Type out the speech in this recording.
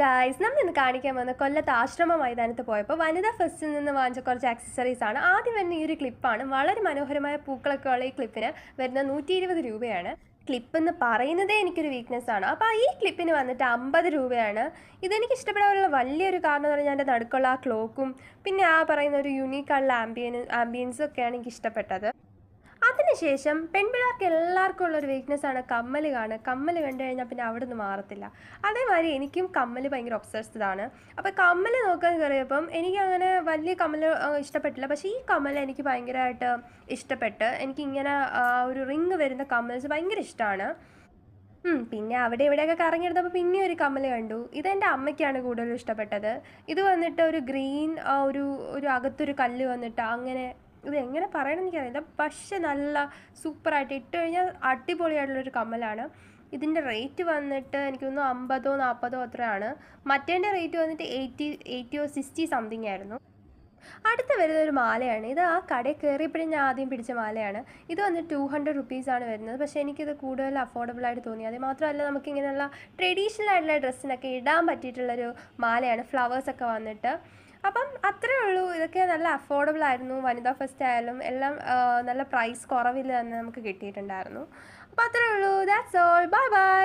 Guys, നമ്മൾ ഇന്ന് കാണിക്കാൻ വന്ന കൊല്ലത്ത് ആശ്രമ മൈതാനത്ത് പോയപ്പോൾ വനിതാ ഫെസ്റ്റിൽ നിന്ന് വാങ്ങിച്ച കുറച്ച് ആക്സസറീസ് ആണ്. ആദ്യം വരുന്ന ഈ ഒരു ക്ലിപ്പാണ്. വളരെ മനോഹരമായ പൂക്കളൊക്കെ ഉള്ള ഈ ക്ലിപ്പിന് വരുന്ന 120 രൂപയാണ്. ക്ലിപ്പ് എന്ന് പറയുന്നതേ എനിക്കൊരു വീക്ക്നെസ് ആണ്. അപ്പോൾ ഈ ക്ലിപ്പിന് വന്നിട്ട് 50 രൂപയാണ്. ഇതെനിക്ക് ഇഷ്ടപ്പെടാനുള്ള വലിയൊരു കാരണം എന്ന് പറഞ്ഞാൽ എൻ്റെ നടുക്കുള്ള ആ ക്ലോക്കും പിന്നെ ആ പറയുന്ന ഒരു യുണീക്കായുള്ള ആംബിയൻസും ഒക്കെയാണ് എനിക്ക് ഇഷ്ടപ്പെട്ടത്. അതിനുശേഷം പെൺപിള്ളേർക്ക് എല്ലാവർക്കും ഉള്ളൊരു വീക്ക്നെസ്സാണ് കമ്മൽ കാണുക. കമ്മൽ കണ്ടു കഴിഞ്ഞാൽ പിന്നെ അവിടെ നിന്ന് മാറത്തില്ല. അതേമാതിരി എനിക്കും കമ്മൽ ഭയങ്കര ഒബ്സസ്ഡാണ്. അപ്പോൾ കമ്മൽ നോക്കാൻ കയറിയപ്പം എനിക്കങ്ങനെ വലിയ കമ്മൽ ഇഷ്ടപ്പെട്ടില്ല. പക്ഷേ ഈ കമ്മൽ എനിക്ക് ഭയങ്കരമായിട്ട് ഇഷ്ടപ്പെട്ട്. എനിക്കിങ്ങനെ ഒരു റിങ് വരുന്ന കമ്മൽസ് ഭയങ്കര ഇഷ്ടമാണ്. പിന്നെ അവിടെ ഇവിടെയൊക്കെ കറങ്ങിയെടുത്തപ്പോൾ പിന്നെ ഒരു കമ്മൽ കണ്ടു. ഇതെൻ്റെ അമ്മയ്ക്കാണ് കൂടുതലും ഇഷ്ടപ്പെട്ടത്. ഇത് വന്നിട്ട് ഒരു ഗ്രീൻ ഒരു ഒരു അകത്തൊരു കല്ല് വന്നിട്ട് അങ്ങനെ ഇത് എങ്ങനെ പറയണമെന്ന് എനിക്കറിയില്ല. പക്ഷെ നല്ല സൂപ്പറായിട്ട് ഇട്ട് കഴിഞ്ഞാൽ അടിപൊളിയായിട്ടുള്ളൊരു കമ്മലാണ്. ഇതിൻ്റെ റേറ്റ് വന്നിട്ട് എനിക്ക് തോന്നുന്നു 50-40 അത്രയാണ്. മറ്റേൻ്റെ റേറ്റ് വന്നിട്ട് 80-60 സംതിങ് ആയിരുന്നു. അടുത്ത വരുന്ന ഒരു മാലയാണ്. ഇത് ആ കടയിൽ കയറിയപ്പോഴും ഞാൻ ആദ്യം പിടിച്ച മാലയാണ്. ഇത് വന്നിട്ട് 200 റുപ്പീസാണ് വരുന്നത്. പക്ഷേ എനിക്കിത് കൂടുതൽ അഫോർഡബിൾ ആയിട്ട് തോന്നി. അത് മാത്രമല്ല നമുക്കിങ്ങനെയുള്ള ട്രഡീഷണൽ ആയിട്ടുള്ള ഡ്രസ്സിനൊക്കെ ഇടാൻ പറ്റിയിട്ടുള്ളൊരു മാലയാണ്. ഫ്ലവേഴ്സൊക്കെ വന്നിട്ട് അപ്പം അത്രേ ഉള്ളൂ. ഇതൊക്കെ നല്ല അഫോർഡബിൾ ആയിരുന്നു. വനിതാ ഫെസ്റ്റ് ആയാലും എല്ലാം നല്ല പ്രൈസ് കുറവിൽ തന്നെ നമുക്ക് കിട്ടിയിട്ടുണ്ടായിരുന്നു. അപ്പോൾ അത്രേ ഉള്ളൂ. That's all. Bye bye.